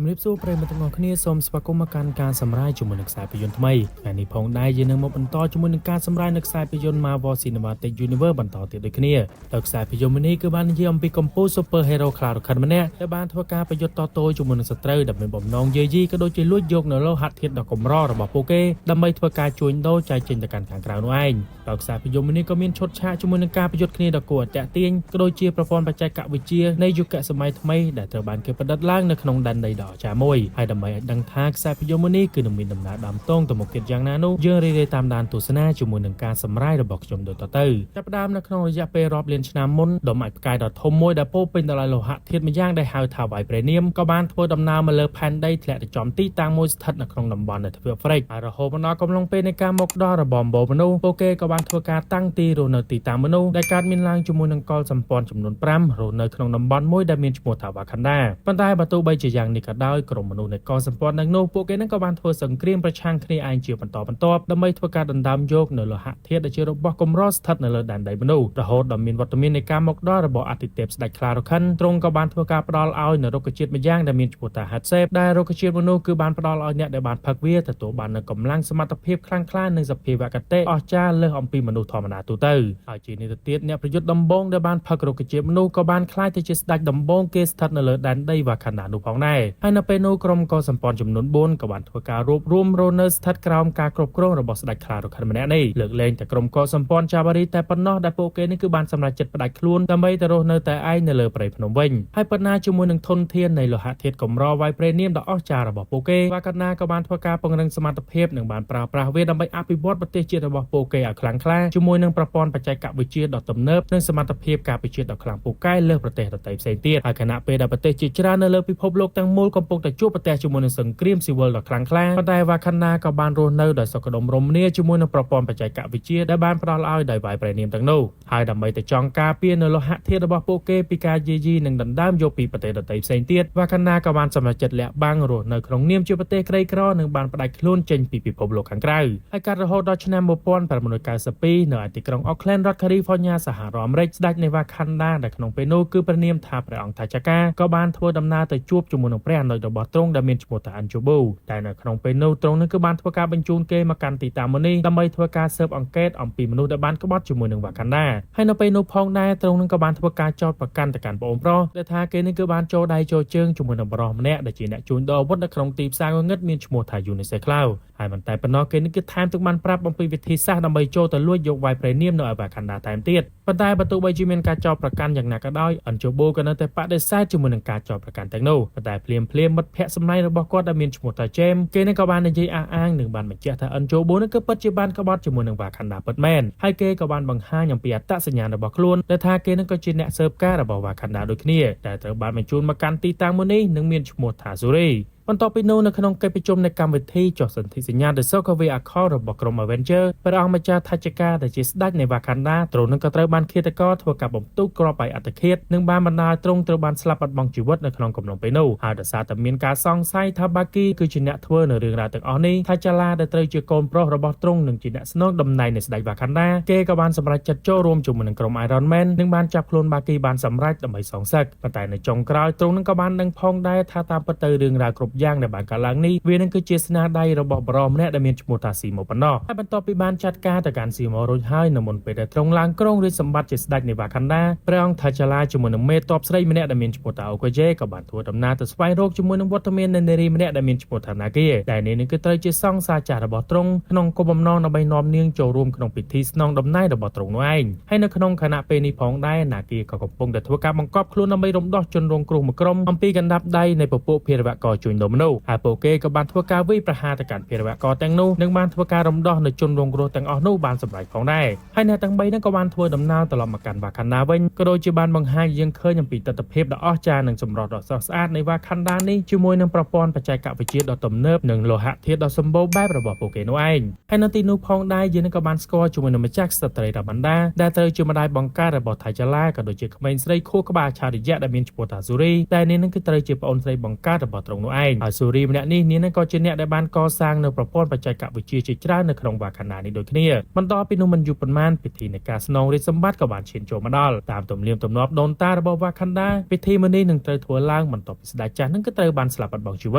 ជំរាបសួរប្រិយមិត្តទាំងអស់គ្នាសូមស្វាគមន៍មកកាន់ការសម្រាយជាមួយនឹងខ្សែភាពយន្តថ្មីថ្ងៃនេះផងដែរយើងនឹងមកបន្តជាមួយនឹងការសម្រាយនៅខ្សែភាពយន្ត Marvel Cinematic Universe បន្តទៀតដូចគ្នាដោយខ្សែភាពយន្តនេះគឺបាននិយាយអំពីកម្ពុជា Superhero ខ្លារខិនម្នាក់ដែលបានធ្វើការប្រយុទ្ធតទល់ជាមួយនឹងសត្រូវដែលមានបំណងយាយីក៏ដូចជាលួចយកនៅលោហៈធាតុដ៏កម្ររបស់ពួកគេដើម្បីធ្វើការជួញដូរចែកចេញទៅកាន់ខាងក្រៅនោះឯងដោយខ្សែភាពយន្តនេះក៏មានឈុតឆាកជាមួយនឹងការប្រយុទ្ធគ្នាដ៏គួរឲ្យទាក់ទាញក៏ដូចជាប្រព័ន្ធបច្ចេកវិទ្យានៃយុគសម័យថ្មីដែលត្រូវបានគេប្រឌិតឡើងនៅក្នុងដែនដីដ៏អស្ចារ្យមួយហើយដើម្បីឲ្យដឹងថាខ្សែភាពយន្តនេះគឺនឹងមានដំណើរដើមតងទៅមុខទៀតយ៉ាងណានោះយើងរីករាយតាមដានទស្សនាជាមួយនឹងការសម្រាយរបស់ខ្ញុំដូចតទៅចាប់ផ្ដើមនៅក្នុងរយៈពេលរាប់លានឆ្នាំមុនដុំអាចផ្កាយដ៏ធំមួយដែលពោពេញដោយលោហៈធាតុម្យ៉ាងដែលហៅថាវ៉ៃប្រេនីមក៏បានធ្វើដំណើរមកលើផែនដីធ្លាក់ទៅចំទីតាំងមួយស្ថិតនៅក្នុងតំបន់នៃទ្វីបអាហ្វ្រិកហើយរហូតមកដល់កំឡុងពេលនៃការមកដល់របស់អំបូរមនុស្សពួកគេក៏បានធ្វើការតាំងទីរស់នៅទីតាំងមនុស្សដែលកើតមានឡើងជាមួយនឹងកលសម្ព័ន្ធចំនួន5រស់នៅក្នុងតំបន់មួយដែលមានឈ្មោះថាវ៉ាខាន់ដាប៉ុន្តែបើទោះបីជាយ៉ាងនេះក៏ដោយក្រុមមនុស្សនៃកលសម្ព័ន្ធទាំងនោះពួកគេនឹងក៏បានធ្វើសង្គ្រាមប្រឆាំងគ្នាឯងជាបន្តបន្ទាប់ដើម្បីធ្វើការដណ្ដើមយកនៅលោហៈធាតុដែលជារបស់កម្រស្ថិតនៅលើដែនដីមនុស្សរហូតដល់មានវត្តមាននៃការមកដល់របស់អតិទេពស្ដេចខ្លារខិនទ្រង់ក៏បានធ្វើការផ្ដល់ឲ្យនៅរុក្ខជាតិម្យ៉ាងដែលមានឈ្មោះថា Headset ដែលរុក្ខជាតិមនុស្សគឺបានផ្ដល់ឲ្យអ្នកដែលបានផឹកវាទទួលបាននូវកម្លាំងសមត្ថភាពខ្លាំងក្លានិងសភាវគតិអស្ចារ្យលើសអំពីមនុស្សធម្មតាទូទៅហើយជានេះទៅទៀតអ្នកប្រយុទ្ធដំបងដែលបានផឹករុក្ខជាតិមនុស្សក៏បានក្លាយទៅជាស្ដេចដំបងគេស្ថិតនៅលើដែនដីវ៉ាខាន់ដានោះផងដែរហើយនៅពេលនោះក្រុមកលសម្ព័ន្ធចំនួន4ក៏បានធ្វើការរួបរวมរស់នៅស្ថិតក្រោមការគ្រប់គ្រងរបស់ស្ដេចខ្លារខិនម្នាក់នេះលើកលែងតែក្រុមកលសម្ព័ន្ធចាបារីតែប៉ុណ្ណោះដែលពួកគេនេះគឺបានសម្រេចចិត្តផ្ដាច់ខ្លួនដើម្បីទៅរស់នៅតែឯងនៅលើព្រៃភ្នំវិញហើយប៉ុន្តែជាមួយនឹងធនធាននៃលោហៈធាតុកម្រវ៉ៃប្រេនីមដ៏អស្ចារ្យរបស់ពួកគេវ៉ាកាណាក៏បានធ្វើការពង្រឹងសមត្ថភាពនិងបានប្រើប្រាស់វាដើម្បីអភិវឌ្ឍប្រទេសជាតិរបស់ពួកគេឲ្យខ្លាំងក្លាជាមួយនឹងប្រព័ន្ធបច្ចេកវិទ្យាដ៏ទំនើបនិងសមត្ថភាពការពារជាតិដ៏ខ្លាំងពូកែលើសប្រទេសដទៃផ្សេងទៀតហើយខណៈពេលដែលប្រទេសជាច្រើននៅលើពិភពលោកទាំងមូលកំពុងតែជួបប្រទះជាមួយនឹងសង្គ្រាមស៊ីវិលដ៏ខ្លាំងក្លាប៉ុន្តែវ៉ាខាន់ណាក៏បានរស់នៅដោយសុខដុមរមនាជាមួយនឹងប្រព័ន្ធបច្ចេកវិទ្យាដែលបានផ្ដល់ឲ្យដោយវ៉ៃប្រេនីមទាំងនោះហើយដើម្បីទៅចង់ការពារនៅលោហៈធាតុរបស់ពួកគេពីការយាយីនិងដណ្ដើមយកពីប្រទេសដទៃផ្សេងទៀតវ៉ាខាន់ណាក៏បានសម្រេចចិត្តលាក់បាំងរស់នៅក្នុងនាមជាប្រទេសក្រីក្រនិងបានផ្ដាច់ខ្លួនចេញពីពិភពលោកខាងក្រៅហើយកាត់រហូតដល់ឆ្នាំ1992នៅឯទីក្រុង Oakland រដ្ឋ California សហរដ្ឋអាមេរិកស្ដេចនៃវ៉ាខាន់ដាដែលក្នុងពេលនោះគឺព្រះនាមថាព្រះអង្គថាចកាក៏បានធ្វើដំណើរទៅជួបជាមួយនឹងព្រះអនុជរបស់ទ្រង់ដែលមានឈ្មោះថាអាន់ជូបូតែនៅក្នុងពេលនោះទ្រង់នឹងគឺបានធ្វើការបញ្ជូនគេមកកាន់ទីតាំងមួយនេះដើម្បីធ្វើការស៊ើបអង្កេតអំពីមនុស្សដែលបានក្បត់ជាមួយនឹងវ៉ាខាន់ដាហើយនៅពេលនោះផងដែរទ្រង់នឹងក៏បានធ្វើការចោទប្រកាន់ទៅកាន់ប្អូនប្រុសដែលថាគេនេះគឺបានចូលដៃចូលជើងជាមួយនឹងបរិះម្នាក់ដែលជាអ្នកជួញដូរអាវុធនៅក្នុងទីផ្សារងងឹតមានឈ្មោះថា Unice Cloud ហើយមិនតែប៉ុណ្ណោះគេនេះគឺថែមទាំងបានប្រាប់អំពីវិធីសាស្ត្រដើម្បីចូលទៅលួចយកវ៉ៃប្រេនីមនៅឯវ៉ាខាន់ដាថែមទៀតប៉ុន្តែបើទោះបីជាមានការចោទប្រកាន់យ៉ាងណាក៏ដោយអាន់ជូបូក៏នៅតែបដិសេធជាមួយនឹងការចោទប្រកាន់ទាំងនោះប៉ុន្តែភ្លាមមិត្តភ័ក្តិសម្លាញ់របស់គាត់ដែលមានឈ្មោះថា James គេនឹងក៏បាននិយាយអះអាងនិងបានបញ្ជាក់ថាអាន់ជូបូនឹងគឺពិតជាបានក្បត់ជាមួយនឹងវ៉ាខាន់ដាពិតមែនហើយគេក៏បានបង្ហាញអំពីអត្តសញ្ញាណរបស់ខ្លួនដែលថាគេនឹងក៏ជាអ្នកស៊ើបការរបស់វ៉ាខាន់ដាដូចគ្នាតែត្រូវបានបញ្ជូនមកកាន់ទីតាំងមួយនេះនិងមានឈ្មោះថា Zuriបន្ទាប់ពីនោះនៅក្នុងកិច្ចប្រជុំនៃកម្មវិធីចុះសន្ធិសញ្ញា The Sokovia Accord របស់ក្រុម Avenger ព្រះអង្គម្ចាស់ថាជកាដែលជាស្ដេចនៃវ៉ាខាន់ដាទ្រង់នឹងក៏ត្រូវបានឃាតករធ្វើការបំទុកគ្រាប់បាយអត្តឃាតនិងបានបណ្ដាលទ្រង់ត្រូវបានស្លាប់បាត់បង់ជីវិតនៅក្នុងកំឡុងពេលនោះហើយដោយសារតែមានការសង្ស័យថាបាគីគឺជាអ្នកធ្វើនៅរឿងរ៉ាវទាំងអស់នេះថាចាឡាដែលត្រូវជាកូនប្រុសរបស់ទ្រង់និងជាអ្នកស្នងតំណែងនៃស្ដេចវ៉ាខាន់ដាគេក៏បានសម្រេចចិត្តចូលរួមជាមួយនឹងក្រុម Iron Man និងបានចាប់ខ្លួនបាគីបានសម្រេចដើម្បីសងសឹកប៉ុន្តែនៅចុងក្រោយទ្រង់នឹងក៏បានដឹងផងដែរថាតាមពិតទៅរឿងរ៉ាវគ្រប់យ៉ាងដែលបានកើតឡើងនេះវានឹងគឺជាស្នាដៃរបស់បរិះម្នាក់ដែលមានឈ្មោះថាស៊ីម៉ូប៉ុណ្ណោះហើយបន្ទាប់ពីបានចាត់ការទៅកាន់ស៊ីម៉ូរួចហើយនៅមុនពេលដែលទ្រង់ឡើងគ្រងរាជសម្បត្តិជាស្ដេចនៃវ៉ាខាន់ដាព្រះអង្គថាចាឡាជាមួយនឹងមេទ័ពស្រីម្នាក់ដែលមានឈ្មោះថាអូកូជេក៏បានធ្វើដំណើរទៅស្វែងរកជាមួយនឹងវត្តមាននៃនារីម្នាក់ដែលមានឈ្មោះថាណាគីដែលនេះនឹងគឺត្រូវជាសង្សារចាស់របស់ទ្រង់ក្នុងគោលបំណងដើម្បីនាំនាងចូលរួមក្នុងពិធីស្នងតំណែងរបស់ទ្រង់នោះឯងហើយនៅក្នុងខណៈពេលនេះផងដែរណាគីក៏កំពុងតែធ្វើការបង្កប់ខ្លួនដើម្បីរំដោះជនរងគ្រោះមួយក្រុមអំពីកណ្ដាប់ដៃនៃពពួកភេរវករជួញដូរមនុស្សហើយពួកគេក៏បានធ្វើការវាយប្រហារទៅកាន់ភេរវករទាំងនោះនិងបានធ្វើការរំដោះនៅជនរងគ្រោះទាំងអស់នោះបានសម្រេចផងដែរហើយអ្នកទាំង3ហ្នឹងក៏បានធ្វើដំណើរត្រឡប់មកកាន់វ៉ាខាន់ដាវិញក៏ដូចជាបានបង្ហាញយើងឃើញអំពីទស្សនវិជ្ជាដ៏អស្ចារ្យនិងសម្រស់ដ៏ស្រស់ស្អាតនៃវ៉ាខាន់ដានេះជាមួយនឹងប្រព័ន្ធបច្ចេកវិទ្យាដ៏ទំនើបនិងលោហៈធាតុដ៏សម្បូរបែបរបស់ពួកគេនោះឯងហើយនៅទីនោះផងដែរយើងក៏បានស្គាល់ជាមួយនឹងម្ចាស់ស្ត្រីរ៉ាបានដាដែលត្រូវជាម្ដាយបង្កើតរបស់ថៃចាឡាក៏ដូចជាក្មេងស្រីខួរក្បាលឆារិយៈដែលមានឈ្មោះថាស៊ូរីតែនេះនឹងគឺត្រូវជាប្អូនស្រីបង្កើតរបស់ទ្រង់នោះឯង ស៊ូរីម្នាក់នេះនាងក៏ជាអ្នកដែលបានកសាងនៅប្រព័ន្ធបច្ចេកវិទ្យាជាច្រើននៅក្នុងវ៉ាកាណានេះដូចគ្នាបន្តពីនោះមិនយូរប៉ុន្មានពិធីនៃការស្នងរាជសម្បត្តិក៏បានឈានចូលមកដល់តាមទំនៀមទម្លាប់ដូនតារបស់វ៉ាកាណាពិធីមួយនេះនឹងត្រូវធ្វើឡើងបន្ទាប់ពីស្ដេចចាស់នឹងក៏ត្រូវបានស្លាប់បាត់បង់ជីវ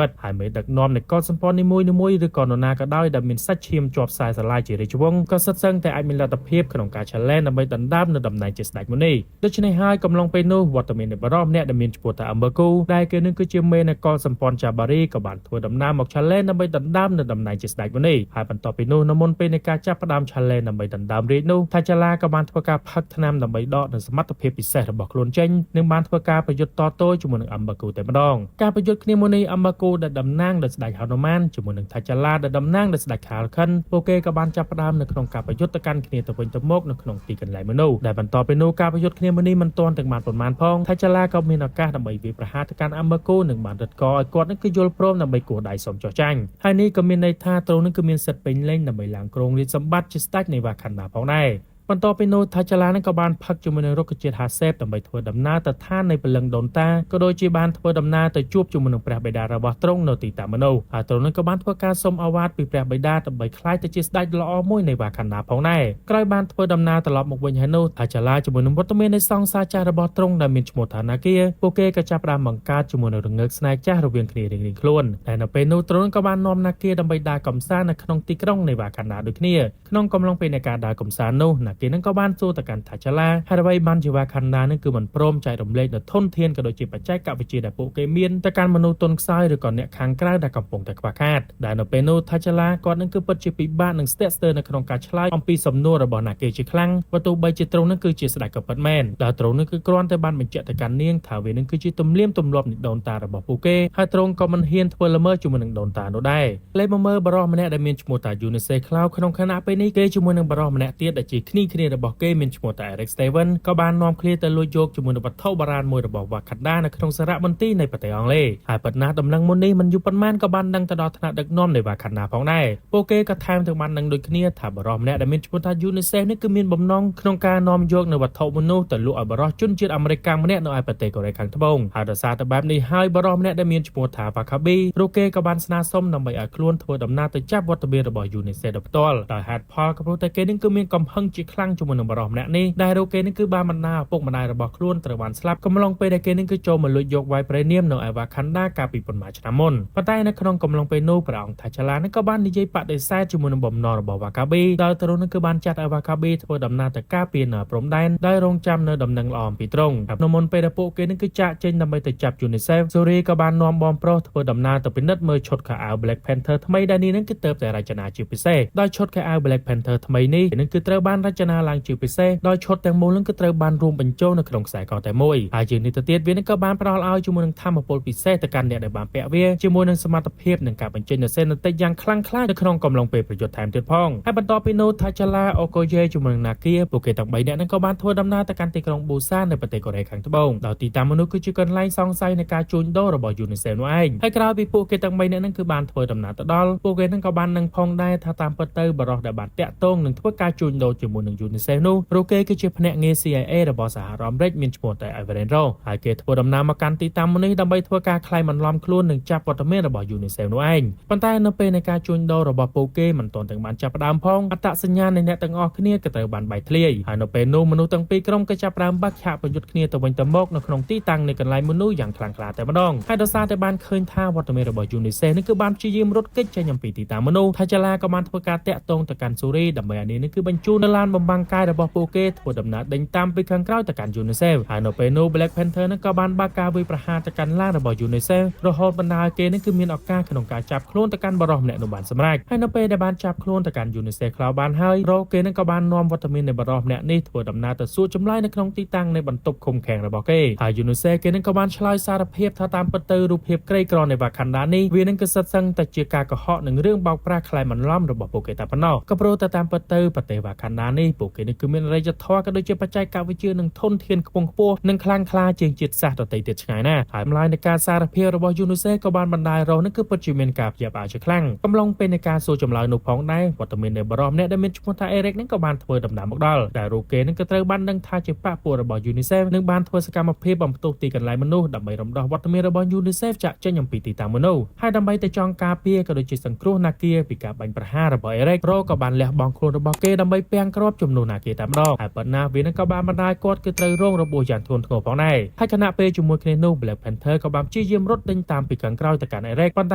ិតហើយមេដឹកនាំនៃកុលសម្ព័ន្ធនីមួយៗឬក៏នរណាក៏ដោយដែលមានសាច់ឈាមជាប់ខ្សែស្រឡាយជារាជវង្សក៏សុទ្ធសឹងតែអាចមានលទ្ធភាពក្នុងការឆែលែងដើម្បីដណ្ដើមនៅតំណែងជាស្ដេចមួយនេះដូច្នេះហើយកំឡុងពេលនោះវត្តមាននៃបរិបម្នាក់ដែលមានឈ្មោះថាអឹមបឺគូដែលគេនឹងគឺជាមេនៃកុលសម្ព័ន្ធចាបារីក៏បានធ្វើដំណើរមកឆែលែងដើម្បីដណ្ដើមនៅតំណែងជាស្ដេចមួយនេះហើយបន្ទាប់ពីនោះនៅមុនពេលនៃការចាប់ផ្ដើមឆែលែងដើម្បីដណ្ដើមរាជនោះថាចាឡាក៏បានធ្វើការផឹកថ្នាំដើម្បីដកនូវសមត្ថភាពពិសេសរបស់ខ្លួនចេញនិងបានធ្វើការប្រយុទ្ធតទល់ជាមួយនឹងអឹមបឺគូតែម្ដងការប្រយុទ្ធគ្នាមួយនេះអឹមបឺគូដែលតំណាងដោយស្ដេចហនុមានជាមួយនឹងថាចាឡាដែលតំណាងដោយស្ដេចខាលខិនពួកគេក៏បានចាប់ផ្ដើមនៅក្នុងការប្រយុទ្ធទៅកាន់គ្នាទៅវិញទៅមកនៅក្នុងទីកន្លែងមួយនោះដែលបន្ទាប់ពីនោះការប្រយុទ្ធគ្នាមួយនេះមិនទាន់ទាំងបានប៉ុន្មានផងថាចាឡាក៏មានឱកាសដើម្បីវាយប្រហារទៅកាន់អឹមបឺគូនិងបានរត់កឲ្យគាត់នឹងគឺយល់ព្រមដើម្បីគោះដៃសុំចោះចាញ់ហើយនេះក៏មានន័យថាទ្រង់នឹងគឺមានសិទ្ធិពេញលេញដើម្បីឡើងគ្រងរាជសម្បត្តិជាស្ដេចនៃវ៉ាខានណាផងដែរបន្ទាប់ពីនោះថាចាឡានឹងក៏បានផឹកជាមួយនឹងរុក្ខជាតិហាសេបដើម្បីធ្វើដំណើរទៅឋាននៃព្រលឹងដូនតាក៏ដូចជាបានធ្វើដំណើរទៅជួបជាមួយនឹងព្រះបិតារបស់ទ្រង់នៅទីតាំងនោះហើយទ្រង់នឹងក៏បានធ្វើការសុំអាវ៉ាតពីព្រះបិតាដើម្បីក្លាយទៅជាស្ដេចល្អមួយនៃវ៉ាខានណាផងដែរក្រោយបានធ្វើដំណើរត្រឡប់មកវិញហើយនោះថាចាឡាជាមួយនឹងវត្តមាននៃសង្សារចាស់របស់ទ្រង់ដែលមានឈ្មោះថាណាគីពួកគេក៏ចាប់ផ្ដើមបង្កើតជាមួយនឹងរងើកស្នេហ៍ចាស់រវាងគ្នារៀងៗខ្លួនតែនៅពេលនោះទ្រង់ក៏បាននាំណាគីដើម្បីដើរកម្សាន្តនៅក្នុងទីក្រុងនៃវ៉ាខានណាដូចគ្នាក្នុងកំឡុងពេលនៃការដើរកម្សាន្តនោះណាគីនឹងក៏បានសួរទៅកាន់ថាចាឡាហើយអ្វីបានជាវ៉ាខានណានឹងគឺមិនព្រមចែករំលែកនូវធនធានក៏ដូចជាបច្ចេកវិទ្យាដែលពួកគេមានទៅកាន់មនុស្សទុនខ្សោយឬក៏អ្នកខាងក្រៅដែលកំពុងតែខ្វះខាតដែលនៅពេលនោះថាចាឡាគាត់នឹងគឺពិតជាពិបាកនឹងស្ទាក់ស្ទើរនៅក្នុងការឆ្លើយអំពីសំណួររបស់ណាគេជាខ្លាំងបើទោះបីជាទ្រង់នឹងគឺជាស្ដេចក៏ពិតមែនដែលទ្រង់នឹងគឺគ្រាន់តែបានបញ្ជាក់ទៅកាន់នាងថាវានឹងគឺជាទំនៀមទម្លាប់នៃដូនតារបស់ពួកគេហើយទ្រង់ក៏មិនហ៊ានធ្វើល្មើសជាមួយនឹងដូនតានោះដែរលេខមកមើលបរិសម្នាក់ដែលមានឈ្មោះថាយូនីសេក្លោក្នុងខណៈពេលនេះគេជាមួយនឹងបរិសម្នាក់ទៀតដែលជាគ្នារបស់គេមានឈ្មោះថា Eric Steven ក៏បាននាំគ្នាទៅលួចយកជាមួយនឹងវត្ថុបុរាណមួយរបស់វ៉ាខានដានៅក្នុងសារមន្ទីរនៃប្រទេសអង់គ្លេសហើយប៉ុន្តែដំណឹងមុននេះមិនយូរប៉ុន្មានក៏បានដឹងទៅដល់ថ្នាក់ដឹកនាំនៃវ៉ាខានដាផងដែរពួកគេក៏ថែមទាំងបានដឹងដូចគ្នាថាបរិសម្នាក់ដែលមានឈ្មោះថា UNICEF នេះគឺមានបំណងក្នុងការនាំយកនៅវត្ថុមួយនោះទៅលក់ឲ្យបរិសុជនជាតិអាមេរិកម្នាក់នៅឯប្រទេសកូរ៉េខាងត្បូងហើយដោយសារតែបែបនេះហើយបរិសម្នាក់ដែលមានឈ្មោះថា Wakabi រូគេក៏បានស្នើសុំដើម្បីឲ្យខ្លួនធ្វើដំណើរទៅចាប់វត្តមានរបស់ UNICEF ដោយផ្ទាល់ដោយហេតុផលក៏ព្រោះតែគេនឹងគឺមានកំហឹងជាខ្លាំងជាមួយនឹងបរិសម្នាក់នេះដែលរូគេនឹងគឺបានបណ្ដាឪពុកម្ដាយរបស់ខ្លួនត្រូវបានស្លាប់កំឡុងពេលដែលគេនឹងគឺចូលមកលួចយកវាយប្រេនាមនៅឯវ៉ាខានដាកាលពីប៉ុន្មានឆ្នាំមុនប៉ុន្តែនៅក្នុងកំឡុងពេលនោះព្រះអង្គថាចាឡានឹងក៏បាននិយាយបដិសេធជាមួយនឹងបំណងរបស់វ៉ាកាប៊ីដោយទ្រង់នឹងគឺបានចាត់ឲ្យវ៉ាកាប៊ីធ្វើដំណើរទៅការពារនៅព្រំដែនដោយរងចាំនៅដំណឹងល្អអំពីទ្រង់នៅមុនពេលដែលពួកគេនឹងគឺចាកចេញដើម្បីទៅចាប់ UNICEF ស៊ូរីក៏បាននាំបងប្រុសធ្វើដំណើរទៅពិនិត្យមើលឈុតខោអាវ Black Panther ថ្មីដែលនេះនឹងគឺទៅតែរចនាជាពិសេសដោយឈុតខោអាវ Black Panther ថ្មីនេះនឹងគឺត្រូវបានរចនាឡើងជាពិសេសដោយឈុតទាំងមូលនឹងគឺត្រូវបានរួមបញ្ចូលនៅក្នុងខ្សែកតែមួយហើយជាងនេះទៅទៀតវានឹងក៏បានផ្ដល់ឲ្យជាមួយនឹងធម៌ពលពិសេសទៅកាន់អ្នកដែលបានពាក់វាជាមួយនឹងសមត្ថភាពនិងការបញ្ចេញនូវសេនតិចយ៉ាងខ្លាំងក្លានៅក្នុងកំឡុងពេលប្រយុទ្ធថែមទៀតផងហើយបន្ទាប់ពីនោះថាចាឡាអូកូយេជាមួយនឹងណាគីពួកគេទាំង3នាក់នឹងក៏បានធ្វើដំណើរទៅកាន់ទីក្រុងប៊ូសាននៅប្រទេសកូរ៉េខាងត្បូងដោយទីតាំងមនុស្សគឺជាកន្លែងសង្ស័យនៃការជួញដូររបស់ UNICEF នោះឯងហើយក្រោយពីពួកគេទាំង3នាក់នឹងគឺបានធ្វើដំណើរទៅដល់ពួកគេនឹងក៏បាននឹងផងដែរថាតាមពិតទៅបរិសដែលបានតាក់ទងនឹងធ្វើការជួញដូរជាមួយនឹង UNICEF នោះរូគេគឺជាភ្នាក់ងារ CIA របស់សហរដ្ឋអាមេរិកមានឈ្មោះតែ Everett Ross ហើយគេធ្វើដំណើរមកកាន់ទីតាំងនេះដើម្បីធ្វើការក្លែងបន្លំខ្លួននិងចាប់វត្តមានរបស់ UNICEF នោះឯងប៉ុន្តែនៅពេលនៃការជួញដូររបស់ពួកគេមិនទាន់ទាំងបានចាប់ផ្ដើមផងអត្តសញ្ញាណនៃអ្នកទាំងអស់គ្នាក៏ត្រូវបានបែកធ្លាយហើយនៅពេលនោះមនុស្សទាំងពីរក្រុមក៏ចាប់ផ្ដើមបាក់ឆាកប្រយុទ្ធគ្នាទៅវិញទៅមកនៅក្នុងទីតាំងនៃកន្លែងមនុស្សយ៉ាងខ្លាំងក្លាតែម្ដងហើយដោយសារតែបានឃើញថាវត្តមានរបស់ UNICEF នេះគឺបានព្យាយាមរត់គេចចេញអំពីទីតាំងមនុស្សថាចាឡាក៏បានធ្វើការតាក់ទងទៅកាន់ស៊ូរីដើម្បីឲ្យនេះគឺបញ្ជូននៅឡានបំបាំងកាយរបស់ពួកគេធ្វើដំណើរដេញតាមពីខាងក្រោយទៅកាន់ UNICEF ហើយនៅពេលនោះ Black Panther នឹងក៏បានបើកការវាយប្រហារទៅកាន់ឡានរបស់ UNICEF រហូតបណ្ដាលគេនឹងគឺមានឱកាសក្នុងការចាប់ខ្លួនទៅកាន់បរិសម្នាក់នោះបានសម្រេចហើយនៅពេលដែលបានចាប់ខ្លួនទៅកាន់ UNICEF ខ្លៅបានហើយរកគេនឹងក៏បាននាំវត្តមាននៃបរិសម្នាក់នេះធ្វើដំណើរទៅសួរចម្លើយនៅក្នុងទីតាំងនៃបន្ទប់ឃុំឃាំងរបស់គេហើយ UNICEF គេនឹងក៏បានឆ្លើយសារភាពថាតាមពិតទៅរូបភាពក្រីក្រនៃវ៉ាខានដានេះវានឹងគឺសិតសឹងតែជាការកុហកនឹងរឿងបោកប្រាស់ក្លែងបន្លំរបស់ពួកគេតែប៉ុណ្ណោះក៏ព្រោះតែតាមពិតទៅប្រទេសវ៉ាខានដានេះ នេះពួកគេនឹងគឺមានរយៈធរក៏ដូចជាបច្ចេកវិទ្យានិងធនធានខ្ពង់ខ្ពស់និងខ្លាំងក្លាជាងជាតិសាសន៍ដទៃទៀតឆ្ងាយណាស់ហើយម្លាយនៃការសារភាពរបស់យូនូសេក៏បានបណ្ដាលរងនឹងគឺពិតជាមានការភ្ញាក់ផ្អើលជាខ្លាំងកំឡុងពេលនៃការសួរចម្លើយនោះផងដែរវត្តមាននៃបរិសម្នាក់ដែលមានឈ្មោះថាអេរិកនឹងក៏បានធ្វើដំណើរមកដល់ដែលរូបគេនឹងក៏ត្រូវបានដឹងថាជាប៉ះពួករបស់ UNICEF នឹងបានធ្វើសកម្មភាពបំផ្ទុះទីកន្លែងមនុស្សដើម្បីរំដោះវត្តមានរបស់ UNICEF ចាក់ចេញអំពីទីតាំងមនុស្សហើយដើម្បីទៅចង់ការពារក៏ដូចជាសង្គ្រោះនាគាពីការបាញ់ប្រហាររបស់អេរិករក៏បានលះបង់ខ្លួនរបស់គេដើម្បីពាំងគ្រាប់ជំនួសនាគាតែម្ដងហើយប៉ុន្តែវានឹងក៏បានបណ្ដាលគាត់គឺត្រូវរងរបួសយ៉ាងធ្ងន់ធ្ងរផងដែរហើយខណៈពេលជាមួយគ្នានោះ Black Panther ក៏បានព្យាយាមរត់ដេញតាមពីខាងក្រោយទៅកាន់អេរិកប៉ុន្ត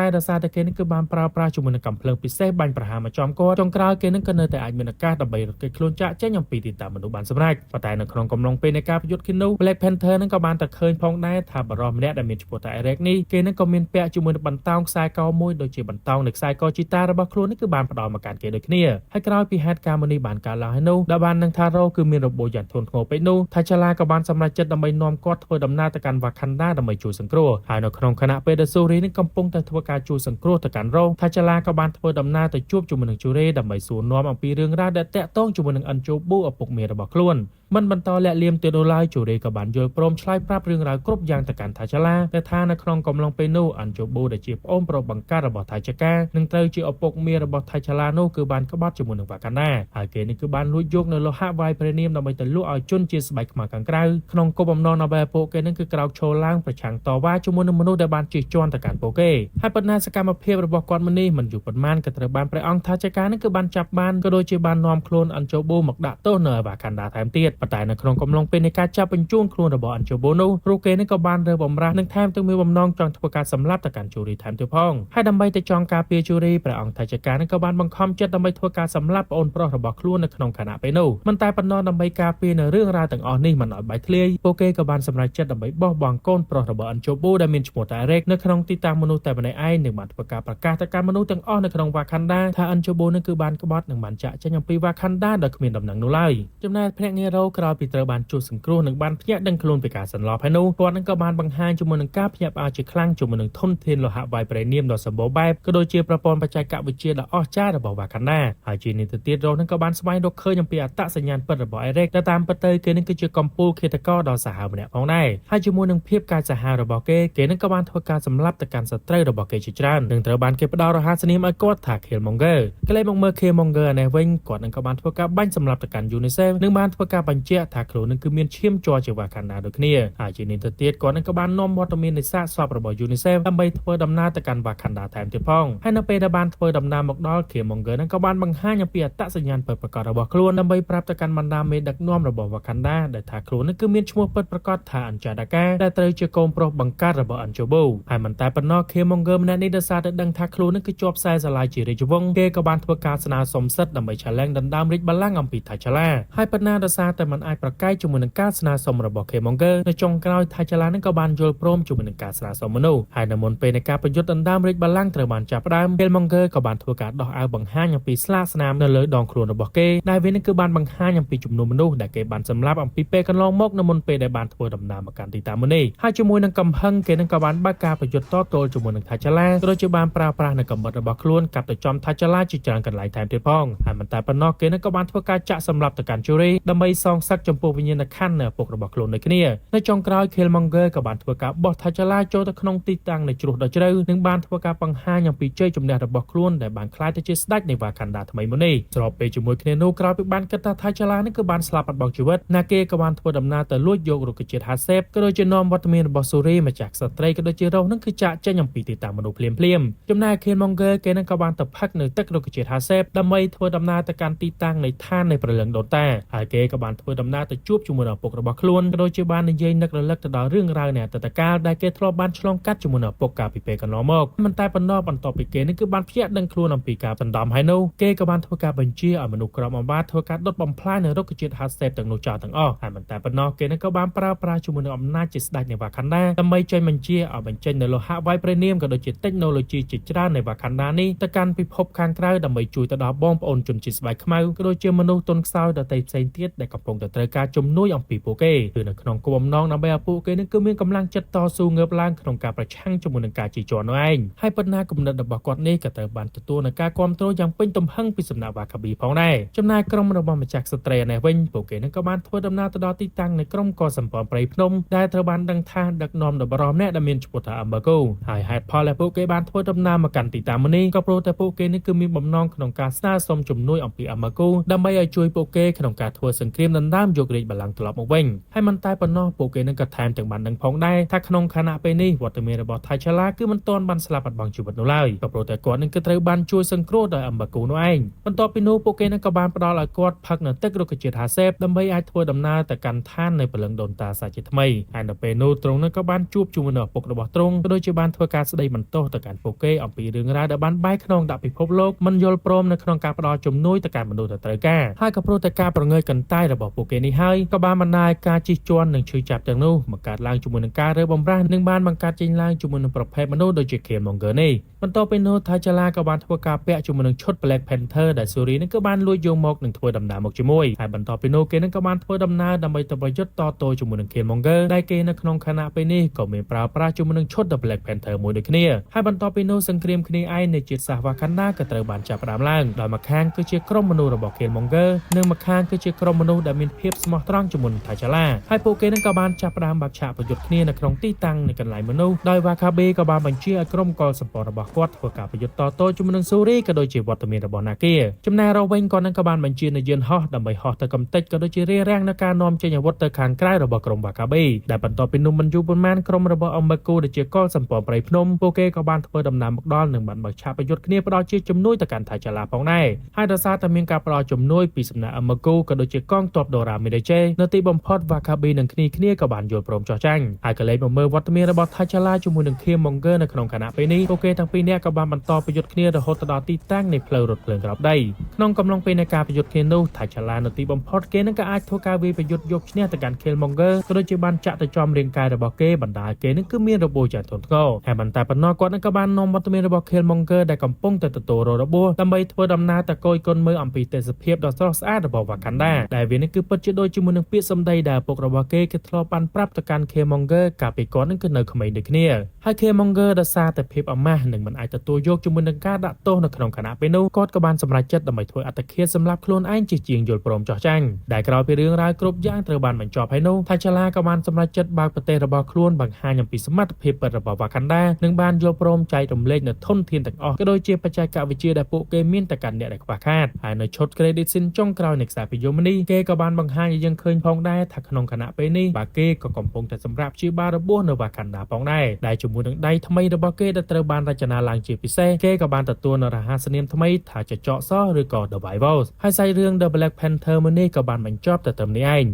ែដោយសារតែគេនឹងគឺបានប្រើប្រាស់ជាមួយនឹងកាំភ្លើងពិសេសបាញ់ប្រហារមកចំគាត់ចុងក្រោយគេនឹងក៏នៅតែអាចមានឱកាសដើម្បីរត់គេចខ្លួនចាក់ចេញអំពីទីតាំងមនុស្សបានសម្រេចប៉ុន្តែនៅក្នុងកំឡុងពេលនៃការប្រយុទ្ធគ្នានោះ Black Panther នឹងក៏បានតែឃើញផងដែរថាបរិសម្នាក់ដែលមានឈ្មោះថា Eric នេះគេនឹងក៏មានពាក់ជាមួយនឹងបន្តោងខ្សែកមួយដូចជាបន្តោងនៃខ្សែកជីតារបស់ខ្លួននេះគឺបានផ្ដល់មកកាន់គេដូចគ្នាហើយក្រោយពីហេតុការណ៍មួយនេះបានកើតឡើងហើយនោះដែលបាននឹងថារ៉ូគឺមានរបួសយ៉ាងធ្ងន់ធ្ងរពេកនោះថាចាឡាក៏បានសម្រេចចិត្តដើម្បីនាំគាត់ធ្វើដំណើរទៅកាន់ Wakanda ដើម្បីជួយសង្គ្រោះហើយនៅក្នុងខណៈពេលដែល Shuri នឹងកំពុងតែធ្វើការជួយសង្គ្រោះទៅកាន់រ៉ូថាចាឡាក៏បានធ្វើដំណើរទៅជួបជាមួយនឹង Shuri ដើម្បីសួរនាំអំពីរឿងរ៉ាវដែលតាក់ទងជាមួយនឹង Anjobu ឪពុកមារបស់ខ្លួនមិនបន្តលាក់លៀមទៅនោះឡើយជូរេក៏បានយល់ព្រមឆ្លើយប្រាប់រឿងរ៉ាវគ្រប់យ៉ាងទៅកាន់ថាចាឡាតែថានៅក្នុងកំឡុងពេលនោះអាន់ជូប៊ូដែលជាប្អូនប្រុសបង្កើតរបស់ថៃចកានឹងត្រូវជាឪពុកមារបស់ថៃចាឡានោះគឺបានក្បត់ជាមួយនឹងវ៉ាកាណាហើយគេនេះគឺបានលួចយកនៅលោហៈវាយព្រះនាមដើម្បីទៅលក់ឲ្យជនជាស្បែកខ្មៅខាងក្រៅក្នុងគោលបំណងដើម្បីពួកគេនឹងគឺក្រោកឈរឡើងប្រឆាំងតវ៉ាជាមួយនឹងមនុស្សដែលបានជិះជាន់ទៅកាន់ពួកគេហើយប៉ុន្តែសកម្មភាពរបស់គាត់មួយនេះមិនយូរប៉ុន្មានក៏ត្រូវបានព្រះអង្គថាចកានឹងគឺបានចាប់បានក៏ដូចជាបាននាំខ្លួនអាន់ជូប៊ូមកដាក់ទោសនៅវ៉ាកាណាថែមទៀតប៉ុន្តែនៅក្នុងកំឡុងពេលនៃការចាប់បញ្ជូនខ្លួនរបស់អាន់ជូបូនោះរូគេនេះក៏បានរើបំរាស់នឹងថែមទាំងមានបំណងចង់ធ្វើការសម្លាប់ទៅកាន់ជូរីថែមទៀតផងហើយដើម្បីទៅចង់ការពារជូរីព្រះអង្គថៃចកានឹងក៏បានបង្ខំចិត្តដើម្បីធ្វើការសម្លាប់ប្អូនប្រុសរបស់ខ្លួននៅក្នុងខណៈពេលនោះមិនតែប៉ុណ្ណោះដើម្បីការពារនៅរឿងរ៉ាវទាំងអស់នេះមិនឲ្យបែកធ្លាយពួកគេក៏បានសម្រេចចិត្តដើម្បីបោះបង់កូនប្រុសរបស់អាន់ជូបូដែលមានឈ្មោះថាអេរិកនៅក្នុងទីតាំងមនុស្សតែម្នាក់ឯងនឹងបានធ្វើការប្រកាសទៅកាន់មនុស្សទាំងអស់នៅក្នុងវ៉ាខាន់ដាថាអាន់ជូបូនឹងគឺបានក្បត់និងបានចាក់ចេញអំពីវ៉ាខាន់ដាដោយគ្មានដំណឹងនោះឡើយចំណែកភ្នាក់ងាររ៉ូក្រោយពីត្រូវបានជួសសង្គ្រោះនិងបានភ្ញាក់ដឹងខ្លួនពីការសន្លប់ហើយនោះគាត់នឹងក៏បានបង្ហាញជាមួយនឹងការភ្ញាក់ផ្អើលជាខ្លាំងជាមួយនឹងធនធានលោហៈវាយប្រេនាមដ៏សម្បូរបែបក៏ដូចជាប្រព័ន្ធបច្ចេកវិទ្យាដ៏អស្ចារ្យរបស់វ៉ាកាណាហើយជានេះទៅទៀតរ៉ូនឹងក៏បានស្វែងរកឃើញអំពីអត្តសញ្ញាណពិតរបស់អេរិកដែលតាមពិតទៅគេនឹងគឺជាកំពូលឃាតករដ៏សាហាវម្នាក់ផងដែរហើយជាមួយនឹងភាពកាចសាហាវរបស់គេនឹងក៏បានធ្វើការសម្លាប់ទៅកាន់សត្រូវរបស់គេជាច្រើននិងត្រូវបានគេផ្ដល់រហ័សនាមឲ្យគាត់ថា Killmonger កលែងមកមើល Killmonger នេះវិញគាត់នឹងក៏បានធ្វើការបាញ់សម្លាប់ទៅកាន់ UNICEF និងបានធ្វើការបញ្ជាក់ថាខ្លួននឹងគឺមានឈាមជ័រជាវ៉ាកាណាដូចគ្នាហើយជានេះទៅទៀតគាត់នឹងក៏បាននាំវត្តមាននៃសាកសពរបស់ UNICEF ដើម្បីធ្វើដំណើរទៅកាន់វ៉ាកាណាថែមទៀតផងហើយនៅពេលដែលបានធ្វើដំណើរមកដល់ Killmonger នឹងក៏បានបង្ហាញអំពីអត្តសញ្ញាណពិតប្រាកដរបស់ខ្លួនដើម្បីប្រាប់ទៅកាន់បណ្ដាមេដឹកនាំរបស់វ៉ាកាណាដែលថាខ្លួននឹងគឺមានឈ្មោះពិតប្រាកដថា Anjadaka ដែលត្រូវជាកូនប្រុសបង្កើតរបស់ Anjobu ហើយមិនតែប៉ុណ្ណោះ Killmonger ម្នាក់នេះដោយសារតែដឹងថាខ្លួននឹងគឺជាប់ខ្សែស្រឡាយជារាជវង្សគេក៏បានធ្វើការស្នើសុំសិទ្ធិដើម្បីឆាឡែងដណ្ដើមរាជបល្ល័ង្កអំពីថៃចាឡាហើយប៉ុន្តែដោយសារតែមិនអាចប្រកែកជាមួយនឹងការស្នើសុំរបស់ Killmonger នៅចុងក្រោយថៃចាឡានឹងក៏បានយល់ព្រមជាមួយនឹងការស្នើសុំមនុស្សហើយនៅមុនពេលនៃការប្រយុទ្ធដណ្ដើមរាជបល្ល័ង្កត្រូវបានចាប់ផ្ដើម Killmonger ក៏បានធ្វើការដោះអាវបង្ហាញអំពីស្លាកស្នាមនៅលើដងខ្លួនរបស់គេដែលវានឹងគឺបានបង្ហាញអំពីចំនួនមនុស្សដែលគេបានសម្លាប់អំពីពេលកន្លងមកនៅមុនពេលដែលបានធ្វើដំណើរមកកាន់ទីតាំងនេះហើយជាមួយនឹងកំហឹងគេនឹងក៏បានបើកការប្រយុទ្ធតទល់ជាមួយនឹងថៃចាឡាក៏ដូចជាបានប្រើប្រាស់នៅកម្រិតរបស់ខ្លួនកាប់ទៅចំថៃចាឡាជាច្រើនកន្លែងថែមទៀតផងហើយមិនតែប៉ុណ្ណោះគេនឹងក៏បានធ្វើការចាក់សម្លាប់ទៅកាន់ជូរីដើម្បីសងសឹកចំពោះវិញ្ញាណក្ខន្ធនៅឪពុករបស់ខ្លួនដូចគ្នានៅចុងក្រោយ Killmonger ក៏បានធ្វើការបោះថៃចាឡាចូលទៅក្នុងទីតាំងនៃជ្រោះដ៏ជ្រៅនិងបានធ្វើការបង្ហាញអំពីជ័យជំនះរបស់ខ្លួនដែលបានក្លាយទៅជាស្ដេចនៃវ៉ាខាន់ដាថ្មីមួយនេះស្របពេលជាមួយគ្នានោះក្រោយពីបានគិតថាថៃចាឡានេះគឺបានស្លាប់បាត់បង់ជីវិតណាគេក៏បានធ្វើដំណើរទៅលួចយករុក្ខជាតិហាសេបក៏ដូចជានាំវត្តមានរបស់ស៊ូរីម្ចាស់ក្សត្រីក៏ដូចជារ៉ូនឹងគឺចាក់ចេញអំពីទីតាំងមនុស្សភ្លាមចំណែក Killmonger គេនឹងក៏បានទៅផឹកនៅទឹករុក្ខជាតិហាសេបដើម្បីធ្វើដំណើរទៅកាន់ទីតាំងនៃឋាននៃព្រលឹងដូនតាហើយគេក៏បានធ្វើដំណើរទៅជួបជាមួយនឹងឪពុករបស់ខ្លួនក៏ដូចជាបាននិយាយនឹករលឹកទៅដល់រឿងរ៉ាវនៃអតីតកាលដែលគេធ្លាប់បានឆ្លងកាត់ជាមួយនឹងឪពុកកាលពីពេលកន្លងមកមិនតែប៉ុណ្ណោះបន្ទាប់ពីគេនឹងគឺបានភ្ញាក់ដឹងខ្លួនអំពីការសណ្ដំហើយនោះគេក៏បានធ្វើការបញ្ជាឲ្យមនុស្សក្រុមអំបាតធ្វើការដុតបំផ្លាញនៅរុក្ខជាតិហាសេបទាំងនោះចោលទាំងអស់ហើយមិនតែប៉ុណ្ណោះគេនឹងក៏បានប្រើប្រាស់ជាមួយនឹងអំណាចជាស្ដេចនៃវ៉ាខាន់ដាដើម្បីចេញបញ្ជាឲ្យបញ្ចេញនៅលោហៈវាយប្រេនាមក៏ដូចជាតិចណូឡូជីជាច្រើននៃវ៉ាខាន់ដានេះទៅកាន់ពិភពខាងក្រៅដើម្បីជួយទៅដល់បងប្អូនជនជាតិស្បែកខ្មៅក៏ដូចជាមនុស្សទុនខ្សោយដទៃផ្សេងទៀតដែលកំពុង งแต่ត្រូវការជំនួយអំពីពួកគេគឺនៅក្នុងគោលបំណងដើម្បីឲ្យពួកគេនឹងគឺមានកម្លាំងចិត្តតស៊ូងើបឡើងក្នុងការប្រឆាំងជាមួយនឹងការជិះជាន់នោះឯងហើយប៉ុន្តែគំនិតរបស់គាត់នេះក៏ត្រូវបានទទួលនឹងការគ្រប់គ្រងយ៉ាងពេញទំហឹងពីសំណាក់វ៉ាកាប៊ីផងដែរចំណែកក្រុមរបស់ម្ចាស់ស្ត្រីនេះវិញពួកគេនឹងក៏បានធ្វើដំណើរទៅដល់ទីតាំងនៃក្រុមកុលសម្ព័ន្ធព្រៃភ្នំដែលត្រូវបានដឹងថាដឹកនាំដោយបរិសម្នាក់ដែលមានឈ្មោះថាអមបកូហើយហេតុផលដែលពួកគេបានធ្វើដំណើរមកកាន់ទីតាំងមួយនេះក៏ព្រោះតែពួកគេនេះគឺមានបំណងក្នុងការស្នើសុំជំនួយអំពីអមបកូដើម្បីឲ្យជួយពួកគេក្នុងការធ្វើសង្គ្រាមដណ្ដើមយករាជបល្ល័ង្កត្រឡប់មកវិញហើយមិនតែប៉ុណ្ណោះពួកគេនឹងក៏ថែមទាំងបានដឹងផងដែរថាក្នុងខណៈពេលនេះវត្តមានរបស់ថៃឆាឡាគឺមិនទាន់បានស្លាប់បាត់បង់ជីវិតនោះឡើយក៏ព្រោះតែគាត់នឹងគឺត្រូវបានជួយសង្គ្រោះដោយអមបកូនោះឯងបន្ទាប់ពីនោះពួកគេនឹងក៏បានផ្ដល់ឲ្យគាត់ផឹកនៅទឹករុក្ខជាតិហាសេបដើម្បីអាចធ្វើដំណើរទៅកាន់ឋាននៃព្រលឹងដូនតាសាជាថ្មីហើយនៅពេលនោះទ្រង់នឹងក៏បានជួបជាមួយនឹងឪពុករបស់ទ្រង់ក៏ដូចជាបានធ្វើការស្ដីបន្ទោសទៅកាន់ពួកគេអំពីរឿងរ៉ាវដែលបានបែកខ្នងដាក់ពិភពលោកមិនយល់ព្រមនៅក្នុងការផ្ដល់ជំនួយទៅកាន់មនុស្សដែលត្រូវការហើយក៏ព្រោះតែការប្រងើយកន្តើយរបស់ពួកគេនេះហើយក៏បានបណ្ដាលឲ្យការជិះជាន់និងឈឺចាប់ទាំងនោះបង្កើតឡើងជាមួយនឹងការរើបំរាស់និងបានបង្កើតចេញឡើងជាមួយនឹងប្រភេទមនុស្សដូចជា Killmonger នេះបន្ទាប់ពីនោះថៃឆាឡាក៏បានធ្វើការពាក់ជាមួយនឹងឈុត Black Panther ដែលស៊ូរីនឹងក៏បានលួចយកមកនិងធ្វើដំណើរមកជាមួយហើយបន្ទាប់ពីនោះគេនឹងក៏បានធ្វើដំណើរដើម្បីទៅប្រយុទ្ធតទល់ជាមួយនឹង Killmonger ដែលគេនៅក្នុងខណៈពេលនេះក៏មានប្រើប្រាស់ជាមួយនឹងឈុត The Black Panther មួយដូចគ្នាហើយបន្ទាប់ពីនោះសង្គ្រាមគ្នាឯងនៃជាតិសាសន៍ Wakanda ក៏ត្រូវបានចាប់ផ្ដើមឡើងដោយម្ខាងគឺជាក្រុមមនុស្សរបស់ Killmonger និងម្ខាងគឺជាក្រុមមនុស្សដែលមានភាពស្មោះត្រង់ជាមួយនឹងថៃឆាឡាហើយពួកគេនឹងក៏បានចាប់ផ្ដើមបាក់ឆាកប្រយុទ្ធគ្នានៅក្នុងទីតាំងនៃកន្លែងមនុស្សដោយ Wakabe ក៏បានបញ្ជាឲ្យក្រុមកុលសម្ព័ន្ធរបស់គាត់ធ្វើការប្រយុទ្ធតទល់ជាមួយនឹងស៊ូរីក៏ដូចជាវត្តមានរបស់នាគាចំណែករវិញគាត់នឹងក៏បានបញ្ជានៅយានហោះដើម្បីហោះទៅកំទេចក៏ដូចជារារាំងនៅការនាំចេញអាវុធទៅខាងក្រៅរបស់ក្រុម Wakabe ដែលបន្ទាប់ពីនោះមិនយូរប៉ុន្មានក្រុមរបស់អមបកូដែលជាកុលសម្ព័ន្ធព្រៃភ្នំពួកគេក៏បានធ្វើដំណើរមកដល់និងបានបើកឆាកប្រយុទ្ធគ្នាផ្ដល់ជាជំនួយទៅកាន់ថៃឆាឡាផងដែរហើយដោយសារតែមានការផ្ដល់ជំនួយពីសំណាក់អមបកូក៏ដូចជាកងទ័ពដូរ៉ាមីដេជេនៅទីបំផុត Wakabe និងគ្នាក៏បានយល់ព្រមចោះចាញ់ហើយក៏លេចមកមើលវត្តមានរបស់ថៃឆាឡាជាមួយនឹង Killmonger នៅក្នុងខណៈពេលនេះពួកគេទាំងពីរនាក់ក៏បានបន្តប្រយុទ្ធគ្នារហូតដល់ទីតាំងនៃផ្លូវរថភ្លើងក្រោបដីក្នុងកំឡុងពេលនៃការប្រយុទ្ធគ្នានោះថៃឆាឡានៅទីបំផុតគេនឹងក៏អាចធ្វើការវាយប្រយុទ្ធយកឈ្នះទៅកាន់ Killmonger ក៏ដូចជាបានចាក់ទៅចំរាងកាយរបស់គេបណ្ដាលគេនឹងគឺមានរបួសយ៉ាងធ្ងន់ធ្ងរហើយមិនតែប៉ុណ្ណោះគាត់នឹងក៏បាននាំវត្តមានរបស់ Killmonger ដែលកំពុងតែទទួលរងរបួសដើម្បីធ្វើដំណើរទៅគយគន់មើលអំពីទេសភាពដ៏ស្រស់ស្អាតរបស់ Wakanda ដែលវានឹងគឺពិតជាដូចជាមួយនឹងពាក្យសម្ដីដែលឪពុករបស់គេធ្លាប់បានប្រាប់ទៅកាន់ Killmonger កាលពីគាត់នឹងគឺនៅក្មេងដូចគ្នាហើយ Killmonger ដោយសារតែភាពអាម៉ាស់និងមិនអាចទទួលយកជាមួយនឹងការដាក់ទោសនៅក្នុងខណៈពេលនោះគាត់ក៏បានសម្រេចចិត្តដើម្បីធ្វើអត្តឃាតសម្រាប់ខ្លួនឯងជាជាងយល់ព្រមចោះចាញ់ដែលក្រោយពីរឿងរ៉ាវគ្រប់យ៉ាងត្រូវបានបញ្ចប់ហើយនោះថៃឆាឡាក៏បានសម្រេចចិត្តបើកប្រទេសរបស់ខ្លួនបង្ហាញអំពីសមត្ថភាពពិតរបស់ Wakanda និងបានយល់ព្រមចែករំលែកនូវធនធានទាំងអស់ក៏ដូចជាបច្ចេកវិទ្យាដែលពួកគេមានទៅកាន់អ្នកដែលខ្វះខាតហើយនៅឈុត credit scene ចុងក្រោយនៃខ្សែភាពយន្តនេះគេក៏បានបង្ហាញឲ្យយើងឃើញផងដែរថាក្នុងខណៈពេលនេះបាគេក៏កំពុងតែសម្រាប់ព្យាបាលរបួសនៅ Wakanda ផងដែរដែលជាមួយនឹងដៃថ្មីរបស់គេដែលត្រូវបានរចនាឡើងជាពិសេសគេក៏បានទទួលនូវរហស្សនាមថ្មីថាចចកសឬក៏ The Vivals ហើយសាច់រឿង The Black Panther មួយនេះក៏បានបញ្ចប់ទៅត្រឹមនេះឯង